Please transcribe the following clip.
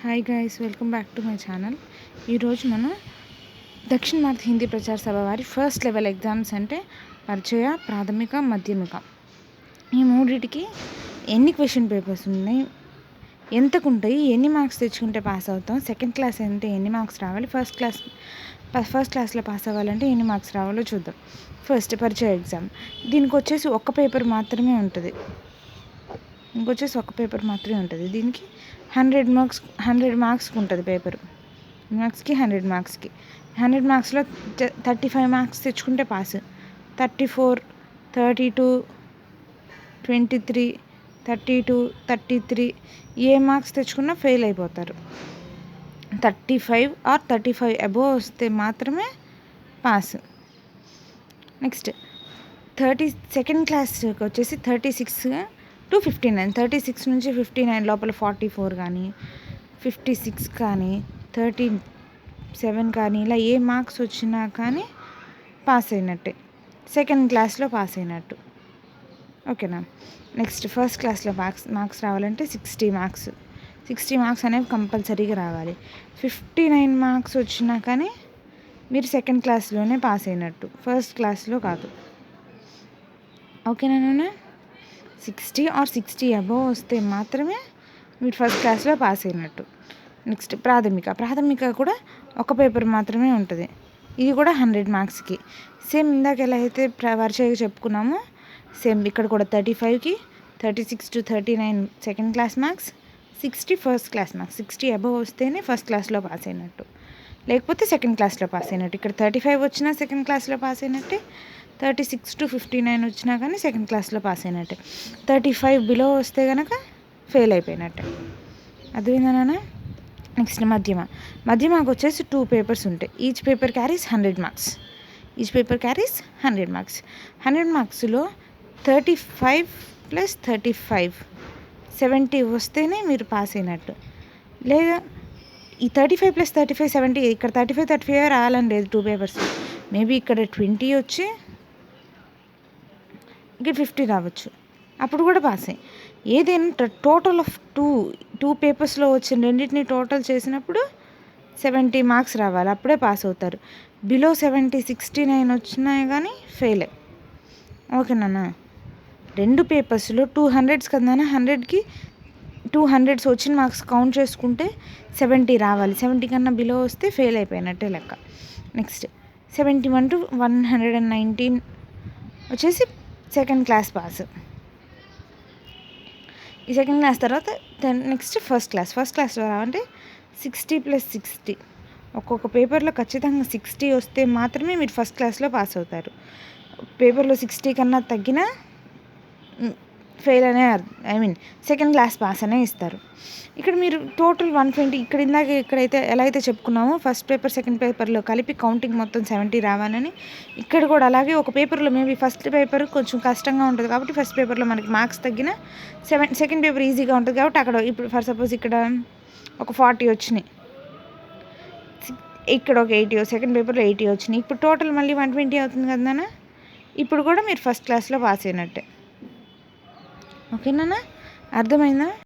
Hi guys, welcome back to my channel. ఈరోజు మనం దక్షిణ భారత హిందీ ప్రచార సభ వారి ఫస్ట్ లెవెల్ ఎగ్జామ్స్ అంటే పరిచయ, ప్రాథమిక, మాధ్యమిక ఈ మూడింటికి ఎన్ని క్వశ్చన్ పేపర్స్ ఉన్నాయి, ఎంతకు ఉంటాయి, ఎన్ని మార్క్స్ తెచ్చుకుంటే పాస్ అవుతాం, సెకండ్ క్లాస్ అంటే ఎన్ని మార్క్స్ రావాలి, ఫస్ట్ క్లాస్లో పాస్ అవ్వాలంటే ఎన్ని మార్క్స్ రావాలో చూద్దాం. ఫస్ట్ పరిచయ ఎగ్జామ్. దీనికి వచ్చేసి ఒక్క పేపర్ మాత్రమే ఉంటుంది. దీనికి 100 మార్క్స్కి ఉంటుంది పేపరు. 100 మార్క్స్లో 35 మార్క్స్ తెచ్చుకుంటే పాస్. 34, 32, 23, 32, 33 ఏ మార్క్స్ తెచ్చుకున్నా ఫెయిల్ అయిపోతారు. 35 or 35 అబోవ్ వస్తే మాత్రమే పాస్. నెక్స్ట్ సెకండ్ క్లాస్కి వచ్చేసి 36 to 59. 36 నుంచి 59 లోపల 44 కానీ 56 కానీ 37 కానీ ఇలా ఏ మార్క్స్ వచ్చినా కానీ పాస్ అయినట్టే, సెకండ్ క్లాస్లో పాస్ అయినట్టు. ఓకేనా. నెక్స్ట్ ఫస్ట్ క్లాస్లో మార్క్స్ రావాలంటే 60 మార్క్స్ అనేవి కంపల్సరీగా రావాలి. 59 మార్క్స్ వచ్చినా కానీ మీరు సెకండ్ క్లాస్లోనే పాస్ అయినట్టు, ఫస్ట్ క్లాస్లో కాదు. ఓకేనా. 60 or 60 అబోవ్ వస్తే మాత్రమే మీరు ఫస్ట్ క్లాస్లో పాస్ అయినట్టు. నెక్స్ట్ ప్రాథమిక కూడా ఒక పేపర్ మాత్రమే ఉంటుంది. ఇది కూడా 100 మార్క్స్కి. సేమ్ ఇందాక ఎలా అయితే పరిచయం చెప్పుకున్నామో సేమ్ ఇక్కడ కూడా 35కి 36 to 39 second class marks, 60 first class marks. 60 above వస్తేనే ఫస్ట్ క్లాస్లో పాస్ అయినట్టు, లేకపోతే సెకండ్ క్లాస్లో పాస్ అయినట్టు. ఇక్కడ 35 వచ్చినా సెకండ్ క్లాస్లో పాస్ అయినట్టే, 36 to 59 వచ్చినా కానీ సెకండ్ క్లాస్లో పాస్ అయినట్టే. 35 బిలో వస్తే కనుక ఫెయిల్ అయిపోయినట్టే. అర్థమైందనా. నెక్స్ట్ మధ్యమకు వచ్చేసి 2 పేపర్స్ ఉంటాయి. Each paper carries 100 marks. 100 మార్క్స్లో 35 + 35 70 వస్తేనే మీరు పాస్ అయినట్టు. లేదా ఈ 35 + 35 70, ఇక్కడ 35 రావాలని లేదు. 2 పేపర్స్ మేబీ ఇక్కడ 20 వచ్చి ఇక్కడ 50 రావచ్చు, అప్పుడు కూడా పాస్ అయ్యి. ఏదైనా టోటల్ ఆఫ్ 2 పేపర్స్లో వచ్చిన రెండింటిని టోటల్ చేసినప్పుడు 70 మార్క్స్ రావాలి, అప్పుడే పాస్ అవుతారు. బిలో 70, 69 వచ్చినాయి కానీ ఫెయిల్. ఓకేనా. 2 పేపర్స్లో 200s కదా, 100కి 200s వచ్చిన మార్క్స్ కౌంట్ చేసుకుంటే 70 రావాలి. 70 కన్నా బిలో వస్తే ఫెయిల్ అయిపోయినట్టే లెక్క. నెక్స్ట్ 71 to 119 వచ్చేసి సెకండ్ క్లాస్ పాస్. ఈ సెకండ్ క్లాస్ తర్వాత నెక్స్ట్ ఫస్ట్ క్లాస్లో రావాలంటే 60 + 60 ఒక్కొక్క పేపర్లో ఖచ్చితంగా 60 వస్తే మాత్రమే మీరు ఫస్ట్ క్లాస్లో పాస్ అవుతారు. పేపర్లో 60 కన్నా తగ్గినా ఫెయిల్ అనే సెకండ్ క్లాస్ పాస్ అనే ఇస్తారు. ఇక్కడ మీరు టోటల్ 120, ఇక్కడైతే ఎలా అయితే చెప్పుకున్నామో ఫస్ట్ పేపర్ సెకండ్ పేపర్లో కలిపి కౌంటింగ్ మొత్తం 70 రావాలని, ఇక్కడ కూడా అలాగే ఒక పేపర్లో మేబీ ఫస్ట్ పేపర్ కొంచెం కష్టంగా ఉంటుంది కాబట్టి ఫస్ట్ పేపర్లో మనకి మార్క్స్ తగ్గిన సెకండ్ పేపర్ ఈజీగా ఉంటుంది కాబట్టి అక్కడ ఇప్పుడు ఫర్ సపోజ్ ఇక్కడ ఒక 40 వచ్చినాయి, ఇక్కడ ఒక 80, సెకండ్ పేపర్లో 80 వచ్చినాయి. ఇప్పుడు టోటల్ మళ్ళీ 120 అవుతుంది కదా. ఇప్పుడు కూడా మీరు ఫస్ట్ క్లాస్లో పాస్ అయినట్టే. ఓకేనా. అర్థమైందా.